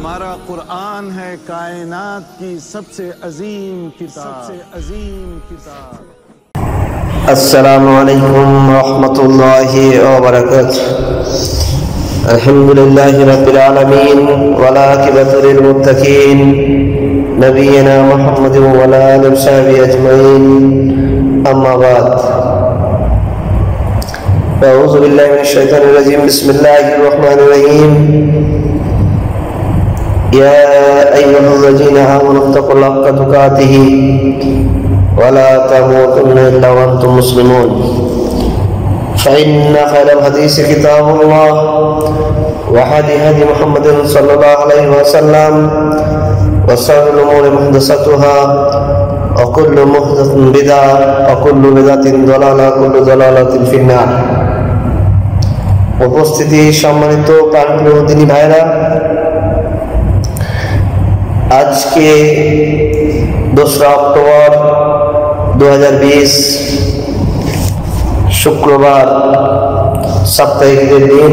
हमारा कुरान है कायनात की सबसे अजीम किताब। अस्सलामु अलैकुम रहमतुल्लाहि व बरकातुहू। अल्हम्दुलिल्लाहि रब्बिल आलमीन वल आकिबतु लिल मुत्तकीन नबियना मुहम्मदिन व अला आलिहि व सहबिहि अजमईन। अम्मा बाद। अऊज़ु बिल्लाहि मिनश शैतानिर रजीम। बिस्मिल्लाहिर रहमानिर रहीम। या अय्युहल्लज़ीना आमनू इत्तक़ुल्लाहा हक़्क़ तुक़ातिही वला तमूतुन्ना इल्ला व अंतुम मुस्लिमून। फ़इन्न खैरल हदीसी किताबुल्लाह व हदी मुहम्मदिन सल्लल्लाहु अलैहि वसल्लम व शर्रुल उमूरि मुहदसतुहा व कुल्लु मुहदसतिन बिदअह व कुल्लु बिदअतिन दलाला व कुल्लु दलालातिन फिन्नार। उपस्थिति सम्मानित প্রাণপ্রিয় দিনী ভাইরা, আজকে 2 অক্টোবর 2020 শুক্রবার, সাপ্তাহিকের দিন।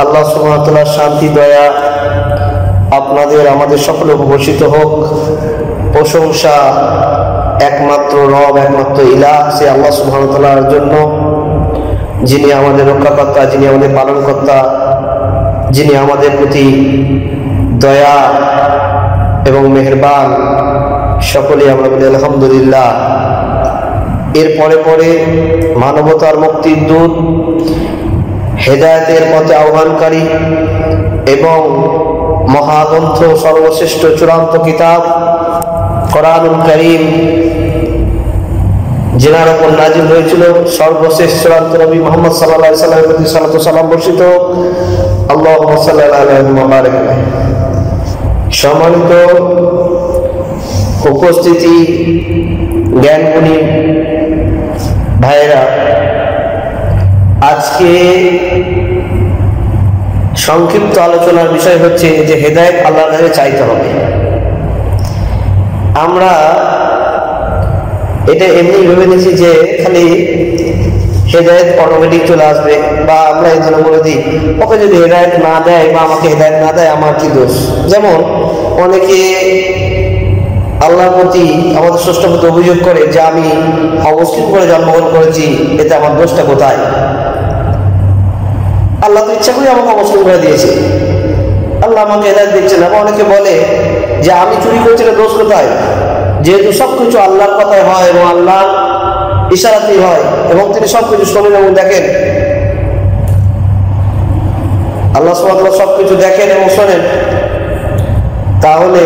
আল্লাহ সুবহানাহু ওয়া তাআলার শান্তি দয়া আপনাদের আমাদের সকলে উপবর্ষিত হোক। প্রশংসা একমাত্র রব, একমাত্র ইলাহ, সে আল্লাহ সুবহানাহু ওয়া তাআলার জন্য, যিনি আমাদের রক্ষাকর্তা, যিনি আমাদের পালনকর্তা, যিনি আমাদের প্রতি দয়া এবং মেহেরবান। সকলেই আমরা বলি আলহামদুলিল্লাহ। এরপরে পরে মানবতার মুক্তির দূত, হেদায়েতের পথে আহ্বানকারী এবং মহাগ্রন্থ, সর্বশ্রেষ্ঠ চূড়ান্ত কিতাব কোরআনুল কারীম, যেনার উপর নাজিল হয়েছিল সর্বশেষ চূড়ান্ত নবী মুহাম্মদ সাল্লাল্লাহু আলাইহি ওয়াসাল্লামের প্রতি সালাত ও সালাম বর্ষিত। আল্লাহুম্মা সাল্লি আলাইহি ওয়া বারিক আলাইহি। সম্মানিত উপস্থিতি, জ্ঞানগুণী ভাইয়েরা, আজকে সংক্ষিপ্ত আলোচনার বিষয় হচ্ছে যে হেদায়েত আল্লাহর কাছে চাইতে হবে। আমরা এটা এমনি ভেবে নিয়েছি যে খালি হেদায়েত অটোমেটিক চলে আসবে, বা আমরা এই জন্য বলে দিই ওকে যদি হেদায়েত না দেয় বা আমাকে হেদায়েত না দেয় আমার কি দোষ। যেমন অনেকে আল্লাহর প্রতি, আমাদের স্রষ্টার প্রতি অভিযোগ করে যে আমি অমুসলিম করে জন্মগ্রহণ করেছি, এতে আমার দোষটা কোথায়? আল্লাহ তো ইচ্ছা করে আমাকে অমুসলিম করে দিয়েছে, আল্লাহ আমাকে হেদায়েত দিচ্ছে না। বা অনেকে বলে যে আমি চুরি করেছি, দোষ কোথায়? যেহেতু সবকিছু আল্লাহর কথায় হয় এবং আল্লাহ ইশারাতেই হয় এবং তিনি সবকিছু শোনেন এবং দেখেন, আল্লাহ সুবহানাহু ওয়া তাআলা সবকিছু দেখেন এবং শোনেন, তাহলে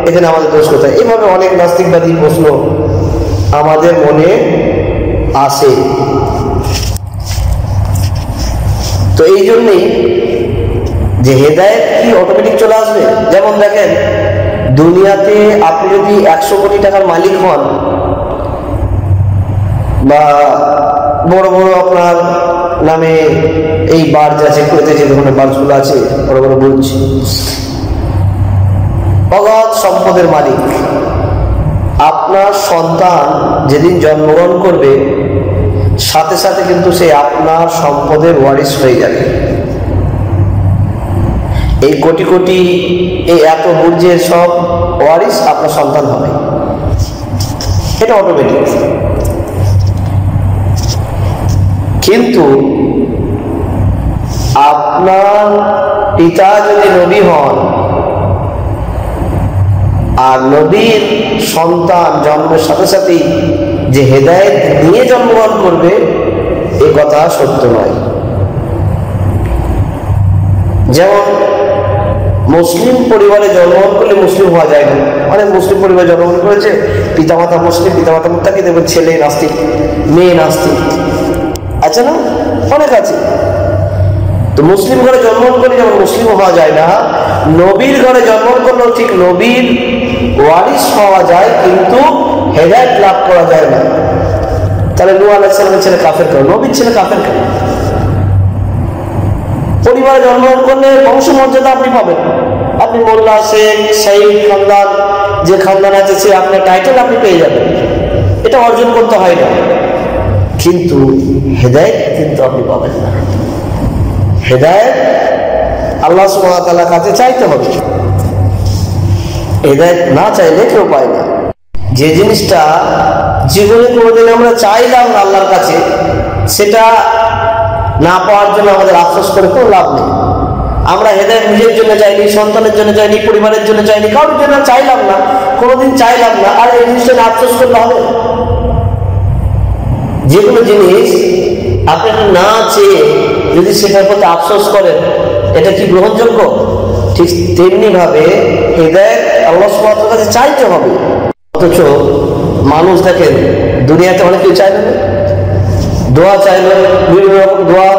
এখানে আমাদের দোষ কোথায়? এইভাবে অনেক নাস্তিকবাদী প্রশ্ন আমাদের মনে আসে। তো এই জন্যই যে হেদায়েত কি অটোমেটিক চলে আসবে? যেমন দেখেন, দুনিয়াতে আপনি যদি 100 কোটি টাকার মালিক হন, বা বড় বড় আপনার নামে এই বার্জ আছে, কুয়েতে যে ধরনের বার্জগুলো আছে, বড় বড় বলছি, অগাধ সম্পদের মালিক, আপনার সন্তান যেদিন জন্মগ্রহণ করবে সাথে সাথে কিন্তু সে আপনার সম্পদের ওয়ারিশ হয়ে যাবে। এই কোটি কোটি, এই এত বুর্জের সব ওয়ারিশ আপনার সন্তান হবে, এটা অটোমেটিক। কিন্তু আপনার পিতা যদি নবী হন আর নবীর সন্তান জন্মের সাথে সাথেই যে হেদায়েত নিয়ে জন্মগ্রহণ করবে, এ কথা সত্য নয়। যেমন মুসলিম পরিবারে জন্মগ্রহণ করলে মুসলিম হওয়া যায় না। অনেক মুসলিম পরিবারে জন্মগ্রহণ করেছে, পিতামাতা মুসলিম, পিতামাতা মুত্তাকি, দেখবেন ছেলে নাস্তিক, মেয়ে নাস্তিক, আছে না? অনেক আছে। তো মুসলিম ঘরে জন্মগ্রহণ করলে যেমন মুসলিম হওয়া যায় না, নবীর ঘরে জন্মগ্রহণ করলেও ঠিক নবীর ওয়ারিস হওয়া যায়, কিন্তু হেদায়েত লাভ করা যায় না। তাহলে নূহ আলাইহিস সালামের ছেলে কাফের কেন? নবীর ছেলে কাফের কেন? পরিবারে জন্মগ্রহণ করলে বংশমর্যাদা আপনি পাবেন, আপনি মোল্লা, শেখ, শাইখ খানদান, যে খানদান আছে সে আপনার টাইটেল আপনি পেয়ে যাবেন, এটা অর্জন করতে হয় না। কিন্তু হেদায়েত কিন্তু আপনি পাবেন না। হেদায়েত আল্লাহ সুবহানাহু ওয়া তাআলার কাছে চাইতে হবে। হেদায়েত না চাইলে কেউ পায় না। যে জিনিসটা জীবনে কোনোদিন আমরা চাইলাম না আল্লাহর কাছে, সেটা না পাওয়ার জন্য আমাদের আফসোস করে কোনো লাভ নেই। আমরা হেদায়েত নিজের জন্য চাইনি, সন্তানের জন্য চাইনি, পরিবারের জন্য চাইনি, কারোর জন্য চাইলাম না, কোনোদিন চাইলাম না, আর এই জিনিসটা নিয়ে আফসোস করলে হবে? যে কোনো জিনিস আপনি না চেয়ে যদি সেটার প্রতি আফসোস করেন, এটা কি গ্রহণযোগ্য? ঠিক তেমনি ভাবে হেদায়েত আল্লাহ সুবহানাহু ওয়া তাআলার কাছে চাইতে হবে। অথচ মানুষ দেখেন দুনিয়াতে অনেক কিছু চাইল না, দোয়া চাইলো, বিভিন্ন রকম দোয়া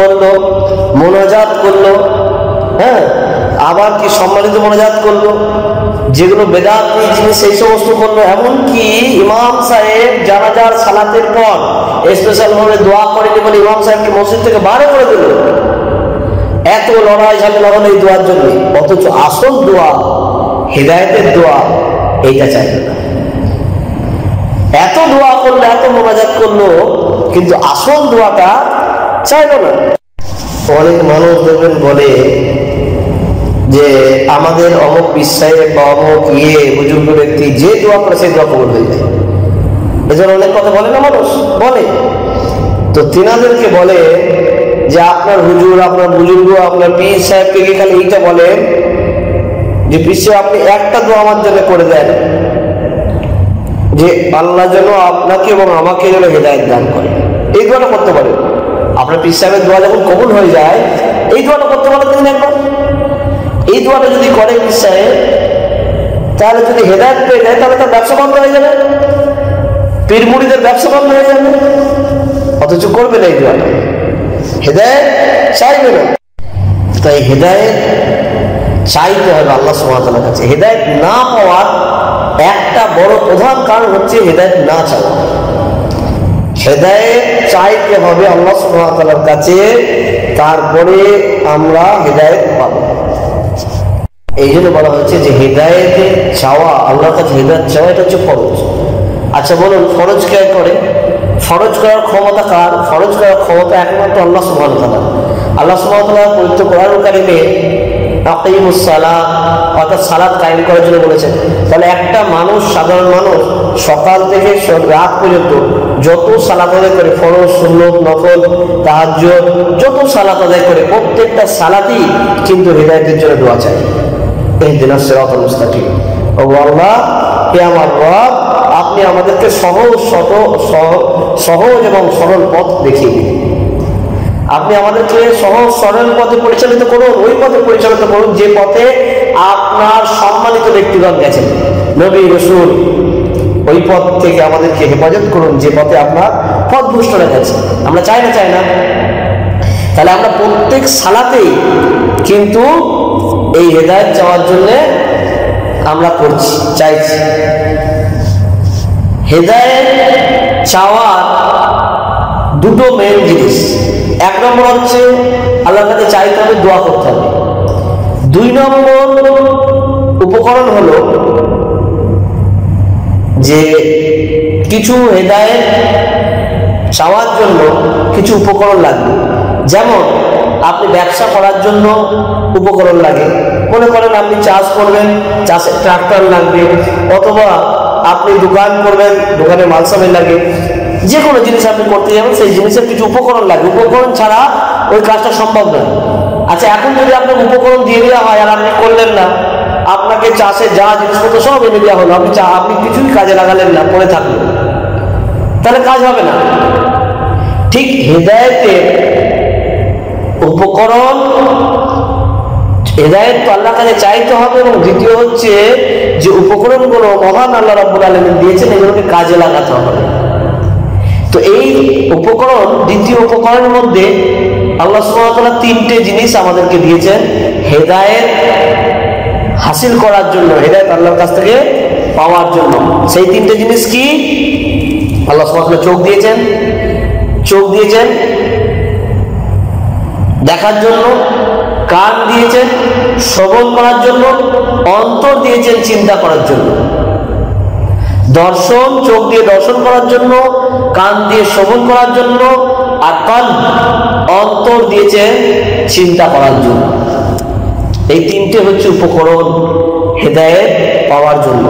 করলো, মোনাজাত করলো, হ্যাঁ, আবার কি সম্মানিত মোনাজাত করলো, যেগুলো বেদাত জিনিস সেই সমস্ত করলো। এমনকি ইমাম সাহেব জানাজার সালাতের পর স্পেশাল ভাবে দোয়া করেনি বলে ইমাম সাহেবকে মসজিদ থেকে বাইরে করে দিল। এত লড়াই ঝামেলা হলো এই দোয়ার জন্য। অথচ আসল দোয়া, হেদায়েতের দোয়া, এইটা চাইল না। এত দোয়া করলো, এত মোনাজাত করলো, কিন্তু আসল দোয়াটা চাইল না। অনেক মানুষ দেখবেন বলে যে আমাদের অমুক বিশ্বাসে বা অমুক বুজুর্গ ব্যক্তি যে দোয়া করে সেই দোয়া কবুল হয়ে যায়। এজন্য অনেক কথা বলে না মানুষ, বলে। তো তিনাদেরকে বলে যে আপনার হুজুর, আপনার বুজুর্গ, আপনার পীর সাহেবকে কি খালি এইটা বলেন যে পীর সাহেব আপনি একটা দোয়া আমার জন্য করে দেন, যে আল্লাহ যেন আপনাকে এবং আমাকে যেন হেদায়েত দান করে। এই দোয়াটা করতে পারেন। আপনার পীর সাহেবের দোয়া যখন কবুল হয়ে যায়, এই দোয়াটা করতে পারেন তিনি একবার। এই দোয়াটা যদি করে পীর সাহেব, তাহলে যদি হেদায়েত পেয়ে যায়, তাহলে তার ব্যবসা বন্ধ হয়ে যাবে, পীর মুরিদের ব্যবসা বন্ধ হয়ে যাবে। অথচ করবে না এই দোয়াটা, হেদায়েত চাইবে না। তাই হেদায়েত চাইতে হবে আল্লাহ সুবহানাহু ওয়া তাআলার কাছে। হেদায়েত না পাওয়ার একটা বড় প্রধান কারণ হচ্ছে হেদায়েত না চাওয়া। হেদায়েত চাইতে হবে আল্লাহ সুবহানাহু ওয়া তাআলার কাছে, তারপরে আমরা হেদায়েত পাব। এই জন্য বলা হয়েছে যে হেদায়েতে চাওয়া, আল্লাহর কাছে হেদায়েত চাওয়া, এটা হচ্ছে ফরজ। আচ্ছা বলুন, ফরজ কে করে? ফরজ করার ক্ষমতা কার? ফরজ করার ক্ষমতা একমাত্র আল্লাহ সুবহানাহু ওয়া তাআলা। আল্লাহ সুবহানাহু ওয়া তাআলা পবিত্র কোরআনুল কারীমে আকিমুস সালাত, অর্থাৎ সালাত কায়েম করার জন্য বলেছেন। তাহলে একটা মানুষ, সাধারণ মানুষ, সকাল থেকে রাত পর্যন্ত যত সালাত আদায় করে, ফরজ, সুন্নত, নফল, তাহাজ্জুদ, যত সালাত আদায় করে, প্রত্যেকটা সালাতই কিন্তু হেদায়েতের জন্য দোয়া চায়। ইহদিনাস সিরাতাল মুস্তাকিম। ও আল্লাহ, হে আমার রব, আপনি আমাদেরকে সহজ এবং সরল পথ দেখিয়ে দিন। আপনি আমাদেরকে সহজ সরল পথে পরিচালিত করুন, ওই পথে পরিচালিত করুন যে পথে আপনার সম্মানিত ব্যক্তিগণ গেছেন, নবী রাসূল। ওই পথ থেকে আমাদেরকে হেফাজত করুন যে পথে আপনার পথভ্রষ্টরা গেছে। আমরা চাই না? তাহলে আমরা প্রত্যেক সালাতেই কিন্তু এই হেদায়েত চাওয়ার জন্য আমরা করছি, চাইছি। হেদায়েত চাওয়ার দুটো মেন জিনিস। এক নম্বর হচ্ছে আল্লাহর কাছে চাইতে হবে, দোয়া করতে হবে। দুই নম্বর উপকরণ হলো যে কিছু হেদায়েত চাওয়ার জন্য কিছু উপকরণ লাগবে। যেমন আপনি ব্যবসা করার জন্য উপকরণ লাগে। মনে করেন আপনি চাষ করবেন, চাষের ট্রাক্টর লাগবে, অথবা আপনি দোকান করবেন, দোকানে মালসামাই লাগে। যে কোনো জিনিস আপনি করতে যাবেন, সেই জিনিসের কিছু উপকরণ লাগে। উপকরণ ছাড়া ওই কাজটা সম্ভব নয়। আচ্ছা, এখন যদি আপনার উপকরণ দিয়ে দেওয়া হয় আর আপনি করলেন না, আপনাকে চাষের যা জিনিসপত্র সব এনে দেওয়া হলো, আপনি কিছুই কাজে লাগালেন না, পড়ে থাকলেন, তাহলে কাজ হবে না। ঠিক হেদায়েতের উপকরণ, হেদায়েত তো আল্লাহর কাছে চাইতে হবে, এবং দ্বিতীয় হচ্ছে যে উপকরণগুলো মহান আল্লাহ রাব্বুল আলামিন দিয়েছেন, এগুলোকে কাজে লাগাতে হবে। তো এই উপকরণ, দ্বিতীয় উপকরণের মধ্যে আল্লাহ সুবহানাহু ওয়া তাআলা তিনটে জিনিস আমাদেরকে দিয়েছেন হেদায়েত হাসিল করার জন্য, হেদায়েত আল্লাহর কাছ থেকে পাওয়ার জন্য। সেই তিনটে জিনিস কি? আল্লাহ সুবহানাহু ওয়া তাআলা চোখ দিয়েছেন দেখার জন্য, কান দিয়েছেন শ্রবণ করার জন্য, অন্তর দিয়েছেন চিন্তা করার জন্য। দর্শন, চোখ দিয়ে দর্শন করার জন্য, কান দিয়ে শ্রবণ করার জন্য, আর অন্তর দিয়েছেন চিন্তা করার জন্য। এই তিনটে হচ্ছে উপকরণ হেদায়েত পাওয়ার জন্য।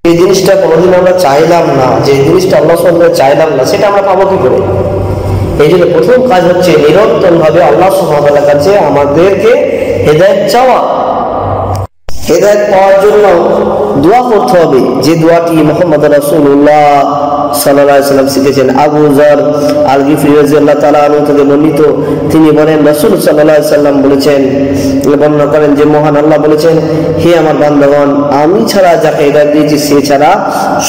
এই জিনিসটা কোনোদিন আমরা চাইলাম না, যে জিনিসটা আল্লাহ সুবহানাহু ওয়া তাআলা চাইলাম না, সেটা আমরা পাবো কি করে? এই জন্য প্রথম কাজ হচ্ছে নিরন্তর ভাবে আল্লাহ সুবহানাহু ওয়া তাআলার কাছে আমাদেরকে হেদায়েত চাওয়া। হেদায়েত পাওয়ার জন্য দোয়া করতে হবে, যে দোয়াটি মুহাম্মদ রাসূলুল্লাহ সাল্লাল্লাহু আলাইহি ওয়াসাল্লাম শিখেছেন। আবু যর আল গিফরি রাদিয়াল্লাহু তাআলা আনহু থেকে বর্ণিত, তিনি বলেন রাসূল সাল্লাল্লাহু আলাইহি ওয়াসাল্লাম বলেছেন, বর্ণনা করেন যে মহান আল্লাহ বলেছেন, হে আমার বান্দাগণ, আমি ছাড়া যাকে হেদায়েত দিয়েছি সে ছাড়া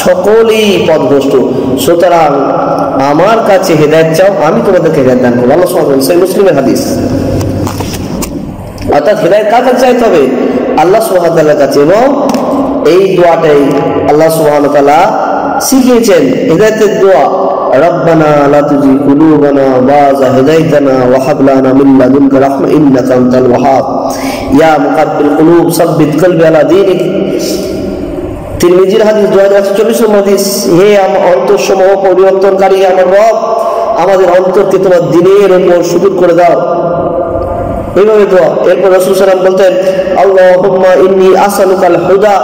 সকলেই পথভ্রষ্ট, সুতরাং আমার কাছে হেদায়েত চাও, আমি তোমাদেরকে হেদায়েত দান করব। আল্লাহ সুবহানাহু ওয়া তাআলা, সহিহ মুসলিমের হাদিস। অর্থাৎ হেদায়েত কার কাছে চাইতে হবে? আল্লাহ সুবহানাহু ওয়া তাআলার কাছে। এবং এই দোয়াটাই আল্লাহ সুবহানাহু ওয়া তাআলা শিখিয়েছেন, হেদায়েতের দোয়া। রব্বানা লা তুযিগ কুলুবানা বা'দা হাদাইতানা ওয়া হাব লানা মিন লাদুনকা রাহমা ইন্নাকা আনতাল ওয়াহ্হাব ইয়া মুকাব্বিল কুলুব সাব্বিত কলবি আলা দীনিক। তিরমিজির হাদিস 2040 নম্বর হাদিস। হে আমার অন্তরসমূহ পরিবর্তনকারী আমার রব, আমাদের অন্তরকে তোমার দ্বীনের উপর সুদূর করে দাও। এইভাবে দোয়া। এরপর রাসূল সাল্লাল্লাহু আলাইহি ওয়াসাল্লাম বলতেন, আল্লাহুম্মা ইন্নী আসআলুকাল হুদা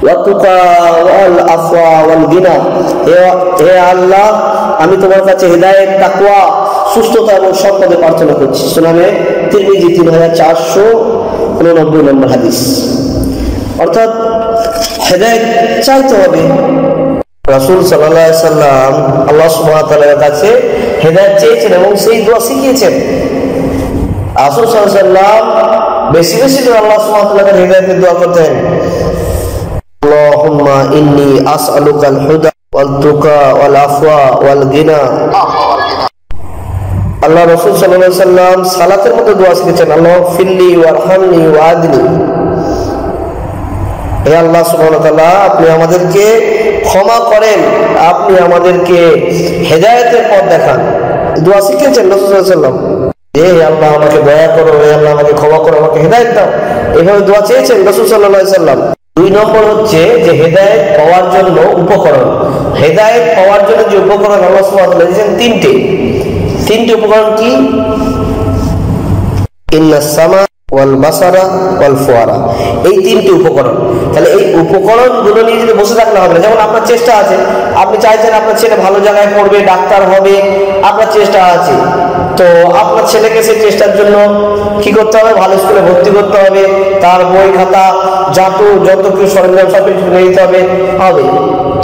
ওয়া তুকা ওয়াল আফওয়া ওয়াল গিনা। হে আল্লাহ, আমি তোমার কাছে হেদায়েত, তাকওয়া, সুস্থতা এবং সম্পদে প্রার্থনা করছি। সুনানে তিরমিজি 3489 নম্বর হাদিস। অর্থাৎ হেদায়েত চাইতে হবে। রাসূল সাল্লাল্লাহু আলাইহি ওয়াসাল্লাম আল্লাহ সুবহানাহু ওয়া তাআলার কাছে হেদায়েত চেয়েছেন এবং সেই দোয়া শিখিয়েছেন। রাসূল সাল্লাল্লাহু আলাইহি ওয়াসাল্লাম বেশি বেশি করে আল্লাহ সুবহানাহু ওয়া তাআলার হেদায়েতের দোয়া করতেন। আল্লাহুম্মা ইন্নী আসআলুকাল হুদা ওয়াল তুকা ওয়াল আফওয়া ওয়াল গিনা। আল্লাহ রাসূল সাল্লাল্লাহু আলাইহি ওয়াসাল্লাম সালাতের মধ্যে দোয়া শিখিয়েছেন, আল্লাহুম্মা ওয়ারহামনি ওয়া'আদনি। হে আল্লাহ সুবহানাহু ওয়া তাআলা, আপনি আমাদেরকে ক্ষমা করেন, আপনি আমাদেরকে হেদায়েতের পথ দেখান। দোয়া শিখিয়েছেন রাসূল সাল্লাল্লাহু আলাইহি ওয়াসাল্লাম। হে আল্লাহ, আমাকে দয়া করো, হে আল্লাহ, আমাকে ক্ষমা করো, আমাকে হেদায়েত দাও। এইভাবে দোয়া চেয়েছেন রাসূল সাল্লাল্লাহু আলাইহি ওয়াসাল্লাম। 2 নম্বর হচ্ছে যে হেদায়েত পাওয়ার জন্য উপকরণ। হেদায়েত পাওয়ার জন্য যে উপকরণ আল্লাহ সুবহানাহু ওয়া তাআলা দিয়েছেন তিনটি উপকরণ কি? ইন্নাস সামা ওয়াল বাসারা ওয়াল ফুয়ারা। এই তিনটি উপকরণ। তাহলে এই উপকরণগুলো নিয়ে যদি বসে থাকলে হবে না। যেমন আপনার চেষ্টা আছে, আপনি চাইছেন আপনার ছেলে ভালো জায়গায় পড়বে, ডাক্তার হবে, আপনার চেষ্টা আছে, তো আপনার ছেলেকে সেই চেষ্টার জন্য কি করতে হবে? ভালো স্কুলে ভর্তি করতে হবে, তার বই খাতা যত কিছু সরঞ্জাম সব কিছু নিয়ে দিতে হবে।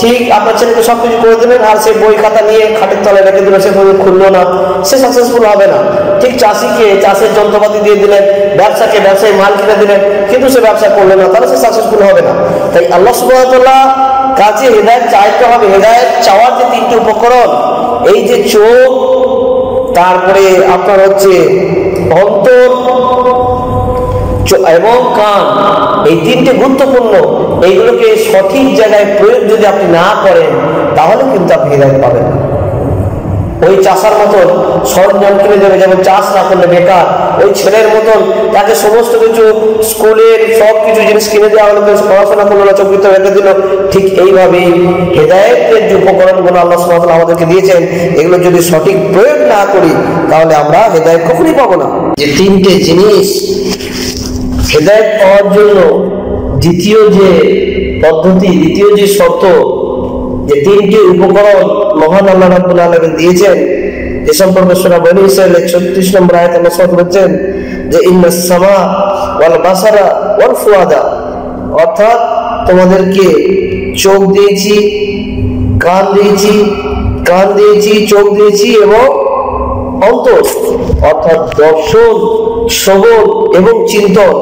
ঠিক আপনার ছেলেকে সবকিছু করে দিলেন, আর সেই বই খাতা নিয়ে খাটের তলায় রেখে দিলেন, সে খুললো না, সে সাকসেসফুল হবে না। ঠিক চাষিকে চাষের যন্ত্রপাতি দিয়ে দিলেন, ব্যবসাকে ব্যবসায়ী মাল কিনে দিলেন, কিন্তু সে ব্যবসা করলো না, তাহলে সে সাকসেসফুল হবে না। তাই আল্লাহ সুবহানাহু ওয়া তাআলা কাছে হেদায়েত চাইতে হবে। হেদায়েত চাওয়ার যে তিনটি উপকরণ, এই যে চোখ, তারপরে আপনার হচ্ছে অন্তর এবং কান, এই তিনটে গুরুত্বপূর্ণ। এইগুলোকে সঠিক জায়গায় প্রয়োগ যদি আপনি না করেন, তাহলে কিন্তু আপনি হেদায়েত পাবেন না। ওই চাষার মতন সরঞ্জাম কিনে দেবে, যেমন চাষ না করলে বেকার, ওই ছেলের মতন তাকে সমস্ত কিছু স্কুলের সব কিছু জিনিস কিনে দেওয়া হলো, পড়াশোনা করলো না, চোখ ভিতরে রেখে দিল। ঠিক এইভাবেই হেদায়েতের যে উপকরণগুলো আল্লাহ সুবহানাহু ওয়া তাআলা আমাদেরকে দিয়েছেন, এগুলো যদি সঠিক প্রয়োগ না করি, তাহলে আমরা হেদায়েত কখনোই পাবো না। যে তিনটে জিনিস হেদায়েত পাওয়ার জন্য দ্বিতীয় যে পদ্ধতি, দ্বিতীয় যে শর্ত, যে তিনটি উপকরণ মহান আল্লাহ রাব্বুল আলামিন দিয়েছেন, এ সম্পর্কে সূরা বনী ইসরাঈলের 36 নম্বর আয়াতে আল্লাহ সুবহানাহু বলছেন যে ইন্নাস সামা ওয়াল বাসারা ওয়াল ফুয়াদা। অর্থাৎ তোমাদেরকে চোখ দিয়েছি, কান দিয়েছি, চোখ দিয়েছি এবং অন্তর, অর্থাৎ দর্শন, শ্রবণ এবং চিন্তন।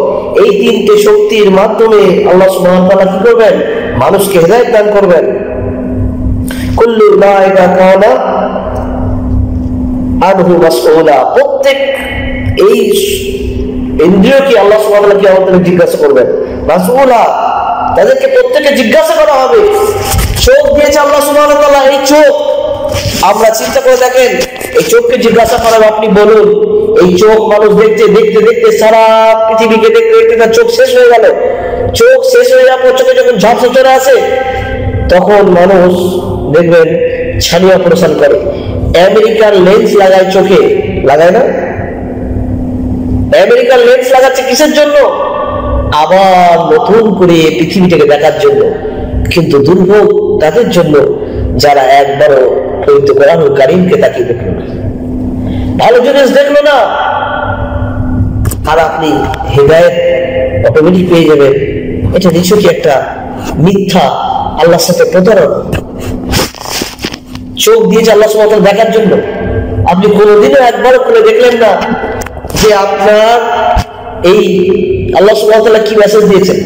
এই তিনটে শক্তির মাধ্যমে আল্লাহ সুবহানাহু ওয়া তাআলা কি করবেন? মানুষকে হেদায়েত দান করবেন। কুল্লু উলাইকা কানা আনহু মাসউলা। প্রত্যেক এই ইন্দ্রিয়কে আল্লাহ সুবহানাহু ওয়া তাআলা কিয়ামতের দিন জিজ্ঞাসা করবেন। মাসউলা, তাদেরকে প্রত্যেককে জিজ্ঞাসা করা হবে। চোখ দিয়েছে আল্লাহ সুবহানাহু ওয়া তাআলা, এই চোখ, আমরা চিন্তা করে দেখেন, এই চোখকে জিজ্ঞাসা করা হবে, আপনি বলুন, এই চোখ মানুষ দেখতে সারা পৃথিবীকে দেখতে তার চোখ শেষ হয়ে গেল। চোখ শেষ হয়ে যাওয়ার পর চোখে যখন ঝাপসা চলে আসে, তখন মানুষ দেখবেন ছানি অপারেশন করে। আমেরিকান লেন্স লাগায় চোখে, লাগায় না? আমেরিকার লেন্স লাগাচ্ছে কিসের জন্য? আবার নতুন করে পৃথিবীটাকে দেখার জন্য। কিন্তু দুর্ভোগ তাদের জন্য যারা একবারও পবিত্র কোরআনুল কারীমকে তাকিয়ে দেখলো না, ভালো জিনিস দেখলো না। আর আপনি হেদায়েত অটোমেটিক পেয়ে যাবেন। এটা নিছকই একটা মিথ্যা, আল্লাহর সাথে প্রতারণা। চোখ দিয়েছে আল্লাহ সুবহানাহু ওয়া তাআলা দেখার জন্য, আপনি কোনোদিনও একবারও করে দেখলেন না যে আপনার এই আল্লাহ সুবহানাহু ওয়া তাআলা কি মেসেজ দিয়েছেন।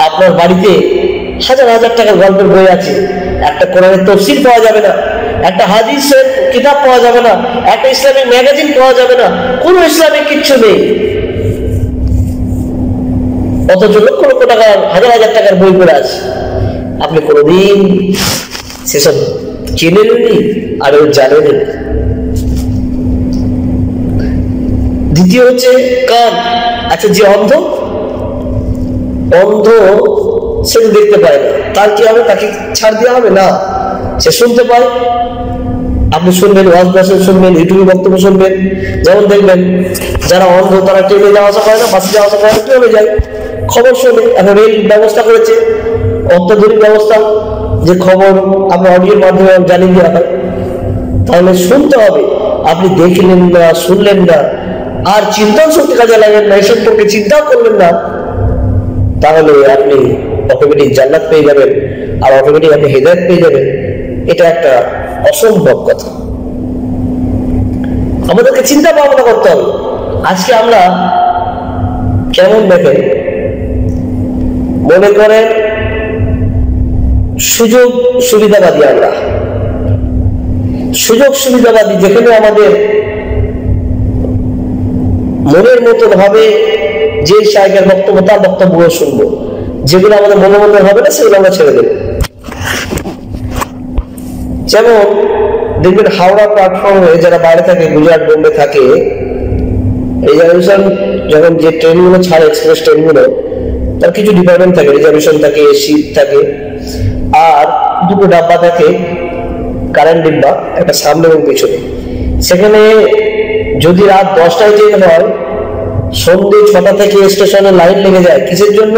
আপনার বাড়িতে হাজার হাজার টাকার গল্পের বই আছে, একটা কোরআনের তাফসীর পাওয়া যাবে না, একটা হাদিসের কিতাব পাওয়া যাবে না, একটা ইসলামিক ম্যাগাজিন পাওয়া যাবে না, কোনো ইসলামিক কিচ্ছু নেই। অথচ লক্ষ লক্ষ টাকার, হাজার হাজার টাকার বই পড়ে আছে, আপনি কোনোদিন সেসব চেনেননি আর জানেন। দ্বিতীয় হচ্ছে কান। আচ্ছা, যে অন্ধ সে দেখতে পায় না, তার কি হবে? তাকে ছাড় দেওয়া হবে না? সে শুনতে পায়, আপনি শুনবেন, ওয়াজ ভাষণ শুনবেন, ইউটিউবে বক্তব্য শুনবেন। যেমন দেখবেন যারা অন্ধ তারা ট্রেনে যাওয়া আসা করে না, বাসে যাওয়া আসা করে না, কিভাবে যায়? খবর শোনে। এখন রেল ব্যবস্থা করেছে, অত্যাধুনিক ব্যবস্থা, যে খবর আপনার অডিওর মাধ্যমে জানিয়ে দেওয়া হয়। তাহলে শুনতে হবে। আপনি দেখলেন না, শুনলেন না, আর চিন্তাও শক্তি কাজে লাগেন না, এসব সম্পর্কে চিন্তাও করলেন না, তাহলে আপনি অটোমেটিক জান্নাত পেয়ে যাবেন, আর অটোমেটিক আপনি হেদায়েত পেয়ে যাবেন। এটা একটা অসম্ভব কথা। আমাদেরকে চিন্তা ভাবনা করতে হবে। আজকে আমরা কেমন দেখেন, মনে করেন সুযোগ সুবিধাবাদী। আমরা সুযোগ সুবিধাবাদী, যেখানে আমাদের মনের মতো ভাবে যে শায়খের বক্তব্য তার বক্তব্য শুনবো, যেগুলো আমাদের মনে মনে হবে না সেগুলো আমরা ছেড়ে দেব। যেমন দেখবেন হাওড়া প্ল্যাটফর্মে যারা বাইরে থাকে, গুজরাট বোম্বে থাকে, রিজার্ভেশন যখন যে ট্রেনগুলো ছাড়ে, এক্সপ্রেস ট্রেনগুলো, তার কিছু ডিপার্টমেন্ট থাকে, রিজার্ভেশন থাকে, সিট থাকে, আর দুটো ডাব্বা থাকে, কারেন্ট ডিব্বা, একটা সামনে এবং পিছনে। সেখানে যদি রাত 10টায় ট্রেন হয়, সন্ধ্যে 6টা থেকে স্টেশনে লাইন লেগে যায়। কিসের জন্য?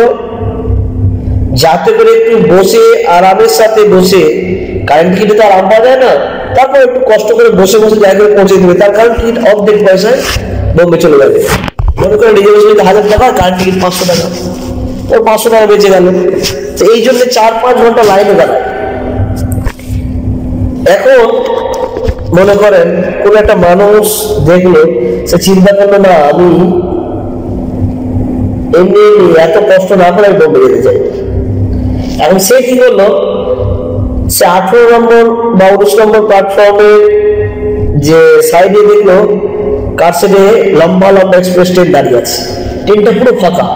যাতে করে একটু বসে আরামের সাথে বসে, কারেন্ট টিকিটে তো আরাম পাওয়া যায় না, তারপর একটু কষ্ট করে বসে বসে জায়গায় পৌঁছে দেবে। তার কারণ টিকিট অর্ধেক পয়সায় বোম্বে চলে যাবে। মনে করেন রিজার্ভেশন 1000 টাকা, কারেন্ট টিকিট 500 টাকা, তো 500 টাকা বেঁচে গেল। তো এই জন্য 4-5 ঘন্টা লাইনে দাঁড়ায়। এখন মনে করেন কোন একটা মানুষ দেখলো, সে চিন্তা করলো না আমি এমনি এত কষ্ট না করে বোম্বে যেতে চাই। এখন সে কি করলো, সে 18 নম্বর বা 19 নম্বর প্ল্যাটফর্মে যে সাইডে দেখলো কার সাইডে লম্বা লম্বা এক্সপ্রেস ট্রেন দাঁড়িয়ে আছে, ট্রেনটা পুরো ফাঁকা।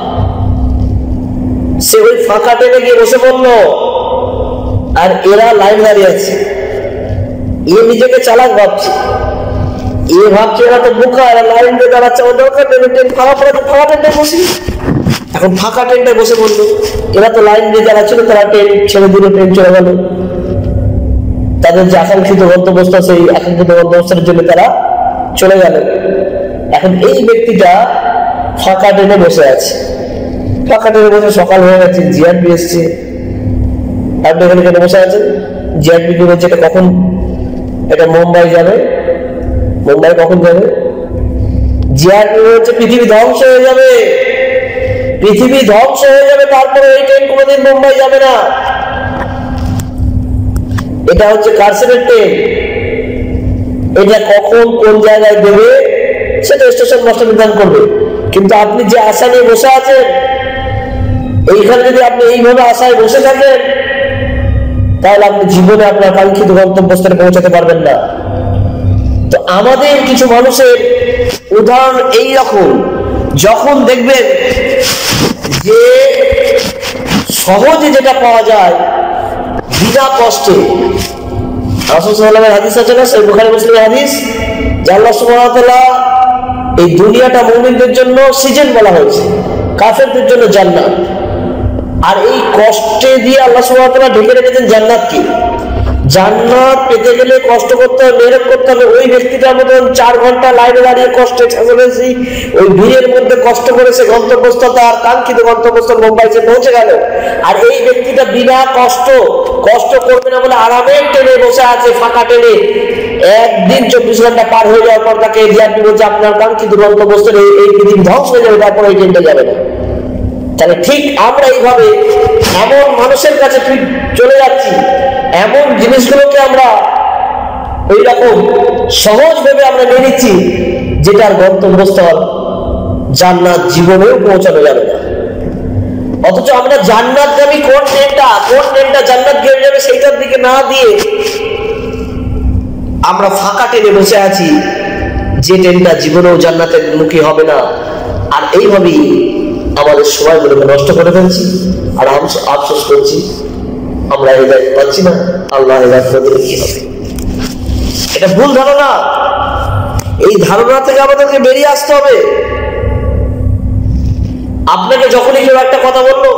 সে ওই ফাঁকা ট্রেনে গিয়ে বসে পড়লো, আর এরা লাইন দাঁড়িয়ে আছে। এ নিজেকে চালাক ভাবছে, এ ভাবছে এরা তো বোকা, এরা লাইন দিয়ে দাঁড়াচ্ছে, আমার দরকার নেই, ট্রেন ফাঁকা পড়ে ফাঁকা ট্রেনটা বসি। এখন ফাঁকা ট্রেনটায় বসে পড়লো, এরা তো লাইন দিয়ে দাঁড়াচ্ছিল, তারা ট্রেন ছেড়ে দিল, ট্রেন চলে গেল। তাদের যে আকাঙ্ক্ষিত গন্তব্যস্থল, সেই আকাঙ্ক্ষিত গন্তব্যস্থলের জন্য তারা চলে গেল। এখন এই ব্যক্তিটা ফাঁকা ট্রেনে বসে আছে, ফাঁকা ট্রেনে বসে সকাল হয়ে গেছে, জিআরপি এসছে। আপনি এখানে কেন বসে আছেন? জিআরপি কি বলছে এটা কখন, এটা মুম্বাই যাবে। মুম্বাই কখন যাবে? জিআরপি হচ্ছে পৃথিবী ধ্বংস হয়ে যাবে, পৃথিবী ধ্বংস হয়ে যাবে, তারপরে এই ট্রেন কোনোদিন মুম্বাই যাবে না। এটা হচ্ছে কারসেনের ট্রেন। এটা কখন কোন জায়গায় দেবে সেটা স্টেশন মাস্টার নির্ধারণ করবে। কিন্তু আপনি যে আশা নিয়ে বসে আছেন, এইখানে যদি আপনি এইভাবে আশায় বসে থাকেন, তাহলে আপনি জীবনে আপনার কাঙ্ক্ষিত গন্তব্যস্থলে পৌঁছাতে পারবেন না। তো আমাদের কিছু মানুষের উদাহরণ এই রকম, যখন দেখবেন যে সহজে যেটা পাওয়া যায় বিনা কষ্টে। রাসূল সাল্লাল্লাহু আলাইহি হাদিস আছে না, সহিহ বুখারী মুসলিমের হাদিস, যে আল্লাহ সুবহানাহু ওয়া তাআলা এই দুনিয়াটা মুমিনদের জন্য সিজন বলা হয়েছে, কাফেরদের জন্য জান্নাত। আর এই কষ্টে দিয়ে আল্লাহ সুবহানাহু ওয়া তাআলা ঢেকে রেখেছেন জান্নাতকে। জান্নাত পেতে গেলে কষ্ট করতে হবে, মেহনত করতে হবে। ওই ব্যক্তিটার মতন 4 ঘন্টা লাইনে দাঁড়িয়ে কষ্টে ঠেসেছি, ওই ভিড়ের মধ্যে কষ্ট করেছে, গন্তব্যস্থল তার কাঙ্ক্ষিত গন্তব্যস্থল মুম্বাইতে পৌঁছে গেল। আর এই ব্যক্তিটা বিনা কষ্ট করবে না বলে আরামে ট্রেনে বসে আছে, ফাঁকা ট্রেনে। একদিন 24 ঘন্টা পার হয়ে যাওয়ার পর তাকে ডিআরপি বলছে আপনার কাঙ্ক্ষিত গন্তব্যস্থলে এই পৃথিবী ধ্বংস হয়ে যাবে, তারপর এই ট্রেনটা যাবে না। তাহলে ঠিক আমরা এইভাবে এমন মানুষের কাছে চলে যাচ্ছি, এমন জিনিসগুলোকে আমরা ওই রকম সহজ ভাবে আমরা নিয়ে নিচ্ছি, যেটার গন্তব্যস্থল জান্নাত জীবনেও পৌঁছানো যাবে না। অথচ আমরা জান্নাতগামী কোন ট্রেনটা জান্নাত গিয়ে যাবে সেইটার দিকে না দিয়ে আমরা ফাঁকা ট্রেনে বসে আছি, যে ট্রেনটা জীবনেও জান্নাতের মুখী হবে না। আর এইভাবেই আমাদের সময়গুলোকে নষ্ট করে ফেলছি, আর আফসোস করছি আমরা হেদায়েত পাচ্ছি না। আল্লাহ হেদায়েত না দিলে কি হবে? এটা ভুল ধারণা। এই ধারণা থেকে আমাদেরকে বেরিয়ে আসতে হবে। আপনাকে যখনই কেউ একটা কথা বললো,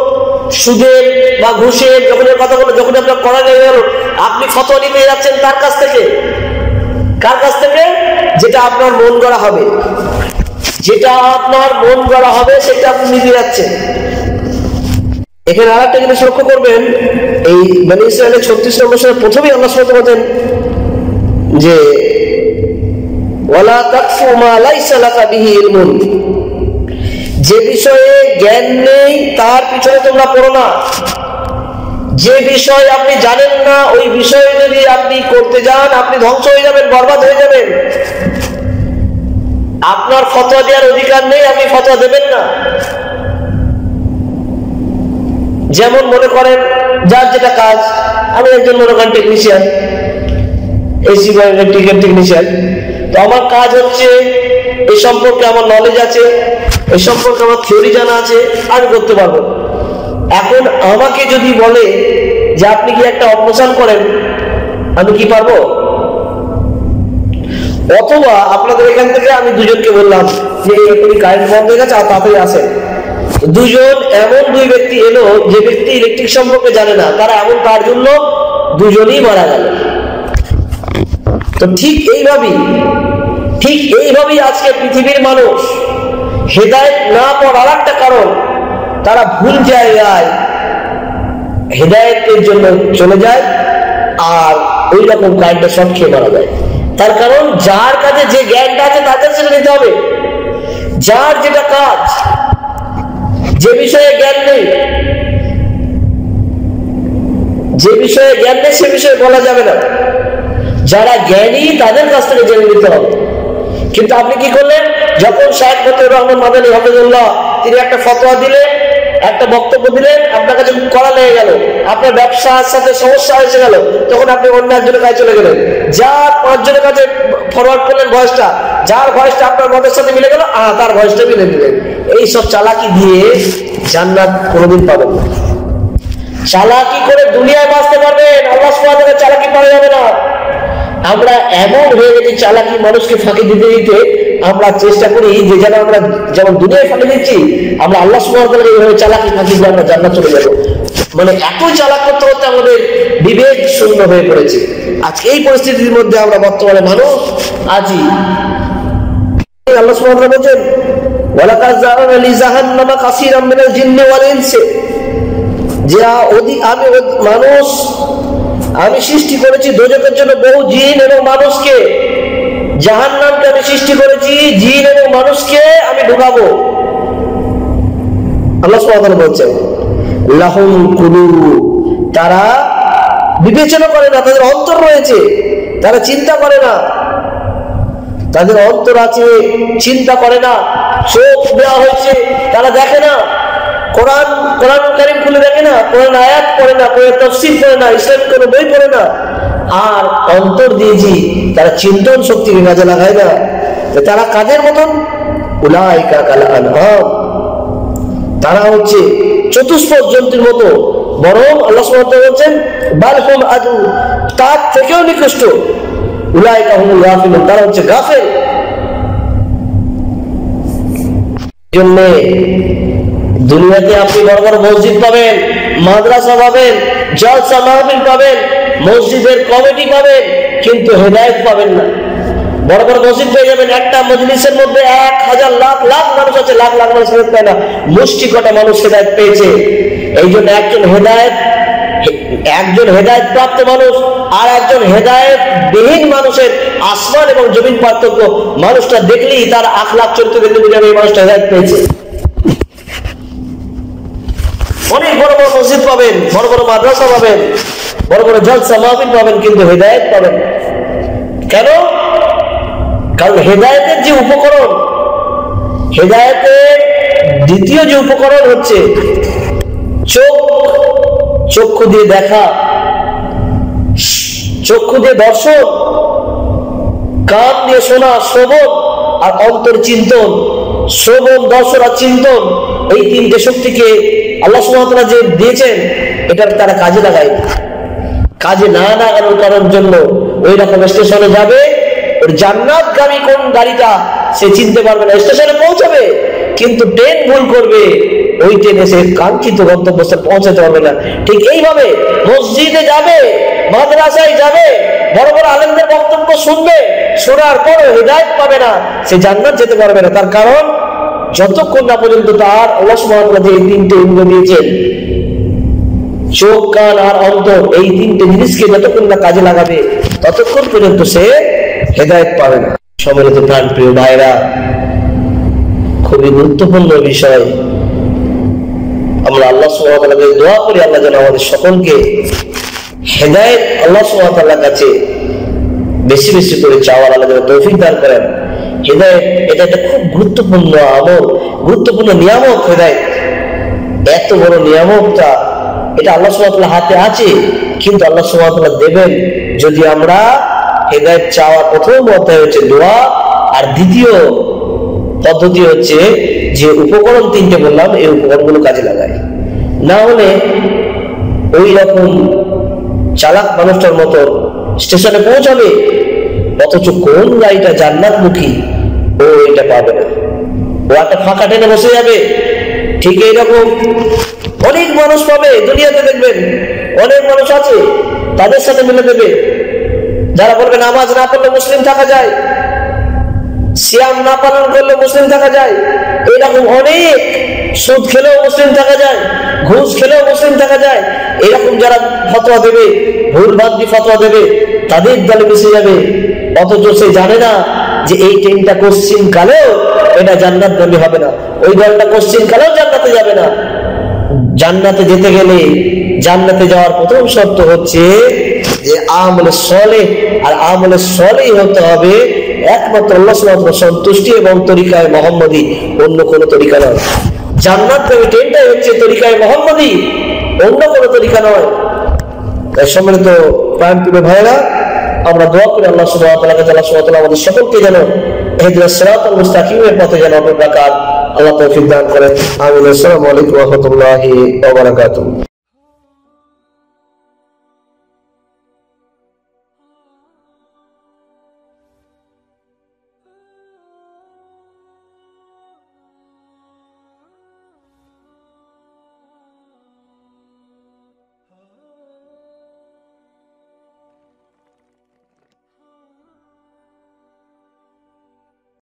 সুদের বা ঘুষের যখনই কথা বললো, যখন আপনার করা গেল, আপনি ফতোয়া নিতে যাচ্ছেন তার কাছ থেকে। কার কাছ থেকে? যেটা আপনার মন গড়া হবে, যেটা আপনার মন গড়া হবে সেটা আপনি নিতে যাচ্ছেন। এখানে আর একটা জিনিস লক্ষ্য করবেন, এই বনী ইসরাঈলের 36 নম্বর সূরা প্রথমেই আল্লাহ সুবহানাহু ওয়া তাআলা বলেন যে ওয়ালা তাকফু মা লাইসা লাকা বিহি ইলমুন, যে বিষয়ে জ্ঞান নেই তার পিছনে তোমরা পড়ো না। যে বিষয় আপনি জানেন না, ওই বিষয়ে যদি আপনি করতে যান, আপনি ধ্বংস হয়ে যাবেন, বরবাদ হয়ে যাবেন। আপনার ফতোয়া দেওয়ার অধিকার নেই, আপনি ফতোয়া দেবেন না। যেমন মনে করেন যার যেটা কাজ, আমি একজন মনে করেন টেকনিশিয়ান, এসি বা ইলেকট্রিক্যাল টেকনিশিয়ান, তো আমার কাজ হচ্ছে এই সম্পর্কে আমার নলেজ আছে, এই সম্পর্কে আমার থিওরি জানা আছে, আমি করতে পারবো। এখন আমাকে যদি বলে যে আপনি কি একটা অপারেশন করেন, আমি কি পারবো? অথবা আপনাদের এখান থেকে আমি দুজনকে বললাম যে এখনই কারেন্ট বন্ধ হয়ে গেছে, আর তাড়াতাড়ি আসেন। দুজন এমন দুই ব্যক্তি এলো, যে ব্যক্তি ইলেকট্রিক সম্পর্কে জানে না, তারা এমন কার জন্য দুজনই মারা গেল। তো ঠিক এইভাবেই আজকে পৃথিবীর মানুষ হেদায়েত না পাওয়ার একটা কারণ, তারা ভুল জায়গায় হেদায়েতের জন্য চলে যায়, আর ওই রকম কারেন্টে শর্ট খেয়ে মারা যায়। তার কারণ যার কাছে যে জ্ঞানটা আছে তাদের সেটা নিতে হবে। যার যেটা কাজ, যে বিষয়ে জ্ঞান নেই, সে বিষয়ে বলা যাবে না। যারা জ্ঞানী তাদের কাছ থেকে জেনে নিতে হবে। কিন্তু আপনি কি করলেন? যখন শায়েখ মতিউর রহমান মাদানী হাফেজুল্লাহ তিনি একটা ফতোয়া দিলেন, একটা বক্তব্য দিলেন, আপনার কাছে করা লেগে গেল, আপনার ব্যবসার সাথে সমস্যা হয়েছে গেল, তখন আপনি অন্য একজনের কাছে চলে গেলেন, যার 5 জনের কাছে ফরওয়ার্ড করলেন ভয়েসটা, যার ভয়েসটা আপনার মতের সাথে মিলে গেল, তার ভয়েসটা মিলে দিলেন। এই সব চালাকি দিয়ে জান্নাত কোনোদিন পাবেন না। চালাকি করে দুনিয়ায় বাঁচতে পারবেন, আল্লাহ সুবহানাহু ওয়া তাআলা চালাকি পাওয়া যাবে না। আমরা এমন হয়ে গেছি চালাকি মানুষকে ফাঁকি দিতে দিতে, আমরা চেষ্টা করি যে যেন আমরা যেমন দুনিয়ায় ফাঁকি দিচ্ছি, আমরা আল্লাহ সুবহানাহু ওয়া তাআলার এইভাবে চালাকি ফাঁকি দিয়ে আমরা জান্নাত চলে যাব। মানে এত চালাক করতে করতে আমাদের বিবেক শূন্য হয়ে পড়েছে। আজকে এই পরিস্থিতির মধ্যে আমরা বর্তমানে মানুষ আছি। আল্লাহ সুবহানাহু ওয়া তাআলা বলেন ওয়ালাকাদ যারানা লিজাহান্নামা কাসীরাম মিনাল জিন্নি ওয়াল ইনসি, যে আমি সৃষ্টি করেছি দোজখের জন্য বহু জিন এবং মানুষকে, জাহান্নামকে আমি সৃষ্টি করেছি জিন এবং মানুষকে আমি ঢুকাবো। আল্লাহ সুবহানাহু ওয়া তাআলা বলছেন লাহুম কুলুব, তারা বিবেচনা করে না, তাদের অন্তর রয়েছে, তারা চিন্তা করে না, তাদের অন্তর আছে, চিন্তা করে না, চোখ দেওয়া হয়েছে, তারা দেখে না, কোরআন কারীম খুলে দেখে না, কোরআন আয়াত পড়ে না, কোরআন তাফসীর পড়ে না, ইসলামিক কোনো বই পড়ে না, আর অন্তর দিয়েছি তারা চিন্তন শক্তিকে কাজে লাগায় না। তারা কাদের মতন? উলাইকা কাল আনআম, তারা হচ্ছে চতুষ্পদ জন্তুর মতো। বরং আল্লাহ সুবহানাহু ওয়া তাআলা বলেন বাল হুম আদু, তার থেকেও নিকৃষ্ট। উলাইকা হুমুল গাফিলুন, তারা হচ্ছে গাফেল। জন্য দুনিয়াতে আপনি বড় বড় মসজিদ পাবেন, মাদ্রাসা পাবেন, জলসা মাহফিল পাবেন, মসজিদের কমিটি পাবেন কিন্তু হেদায়েত পাবেন না। বড় বড় মসজিদ পেয়ে যাবেন, একটা মজলিসের মধ্যে 1000 লাখ লাখ মানুষ আছে, লাখ লাখ মানুষ হেদায়েত পায় না, মুষ্টি কটা মানুষ হেদায়েত পেয়েছে। এই জন্য একজন হেদায়েত প্রাপ্ত মানুষ আর একজন হেদায়েত বিহীন মানুষের আসমান এবং জমিন পার্থক্য। মানুষটা দেখলেই তার আখলাক চরিত্র দেখলে বুঝে যাবে এই মানুষটা হেদায়েত পেয়েছে। অনেক বড় বড় মসজিদ পাবেন, বড় বড় মাদ্রাসা পাবেন, বড় বড় জলসা মাহফিল পাবেন, কিন্তু হেদায়েত পাবেন না। কেন? কারণ হেদায়েতের যে উপকরণ, হেদায়েতের দ্বিতীয় যে উপকরণ হচ্ছে চক্ষু দিয়ে দেখা, চক্ষু দিয়ে দর্শন, কান দিয়ে শোনা, শ্রবণ আর অন্তর চিন্তন। শ্রবণ, দর্শন আর চিন্তন, এই তিনটে শক্তিকে আল্লাহ সুবহানাহু ওয়া তাআলা যে দিয়েছেন, এটা তারা কাজে লাগায়। কাজে না লাগানোর কারণ জন্য ওই রকম স্টেশনে যাবে, ওর জান্নাতগামী কোন গাড়িটা সে চিনতে পারবে না। স্টেশনে পৌঁছাবে কিন্তু ট্রেন ভুল করবে, ওই ট্রেনে সে কাঙ্ক্ষিত গন্তব্যস্থলে পৌঁছাতে পারবে না। ঠিক এইভাবে মসজিদে যাবে, মাদ্রাসায় যাবে, বড় বড় আলেমদের বক্তব্য শুনবে, শোনার পরে হেদায়েত পাবে না, সে জান্নাত যেতে পারবে না। তার কারণ যতক্ষণ না পর্যন্ত তার আল্লাহ সুবহানাহু ওয়া তাআলা এই তিনটে ইন্দ্রিয় দিয়েছেন, চোখ, কান আর অন্তর, এই তিনটে জিনিসকে যতক্ষণ না কাজে লাগাবে ততক্ষণ পর্যন্ত সে হেদায়েত পাবে না। সম্মানিত প্রাণপ্রিয় ভাইরা, খুবই গুরুত্বপূর্ণ বিষয়। আমরা আল্লাহ সুবহানাহু ওয়া তাআলাকে দোয়া করি, আল্লাহ যেন আমাদের সকলকে হেদায়েত আল্লাহ সুবহানাহু ওয়া তাআলার কাছে বেশি বেশি করে চাওয়ার আল্লাহ যেন তৌফিক দান করেন। হেদায়েত এটা একটা খুব গুরুত্বপূর্ণ আমল, গুরুত্বপূর্ণ নিয়ামত। হেদায়েত এত বড় নিয়ামতটা, এটা আল্লাহ সুবহানাহু ওয়া তাআলার হাতে আছে, কিন্তু আল্লাহ সুবহানাহু ওয়া তাআলা দেবেন যদি আমরা হেদায়েত চাওয়ার প্রথম অধ্যায় হচ্ছে দোয়া, আর দ্বিতীয় পদ্ধতি হচ্ছে যে উপকরণ তিনটে বললাম, এই উপকরণগুলো কাজে লাগায়। না হলে ওই রকম চালাক মানুষটার মতো স্টেশনে পৌঁছাবে, অথচ কোন গাড়িটা জান্নাতমুখী ও এটা পাবে না, ও একটা ফাঁকা ট্রেনে বসে যাবে। ঠিক এইরকম অনেক মানুষ পাবে দুনিয়াতে, দেখবেন অনেক মানুষ আছে, তাদের সাথে মিলে দেবে যারা বলবে নামাজ না পড়লে মুসলিম থাকা যায়, সিয়াম না পালন করলে মুসলিম থাকা যায়, এরকম অনেক, সুদ খেলেও মুসলিম থাকা যায়, ঘুষ খেলেও মুসলিম থাকা যায়, এরকম যারা ফতোয়া দেবে, ভুল বাদী ফতোয়া দেবে, তাদের দলে মিশে যাবে। অথচ সে জানে না যে এই ট্রেনটা কোশ্চিন কালেও এটা জান্নাতগামী হবে না, ওই দলটা কোশ্চিন কালেও জান্নাতে যাবে না। জান্নাতে যেতে গেলে, জান্নাতে যাওয়ার প্রথম শর্ত হচ্ছে যে আমলে সলেহ, আর আমলে সলেহ হতে হবে একমাত্র আল্লাহ সুবহানাহু ওয়া তাআলার সন্তুষ্টি এবং তরিকায়ে মুহাম্মদী, অন্য কোনো তরিকা নয়। জান্নাতগামী ট্রেনটাই হচ্ছে তরিকায়ে মুহাম্মদী, অন্য কোনো তরিকা নয়। তাই সম্মানিত প্রাণপ্রিয় ভাইরা, আমরা দোয়া করি আল্লাহ সুবহানাহু ওয়া তাআলাকে, আল্লাহ সুবহানাহু ওয়া তাআলা আমাদের সকলকে যেন ইহদিনাস সিরাতাল মুস্তাকিমের পথে যেন অগ্রসর আল্লাহ তৌফিক দান করেন। আমিন। আসসালামু আলাইকুম ওয়া রাহমাতুল্লাহি ওয়া বারাকাতুহু।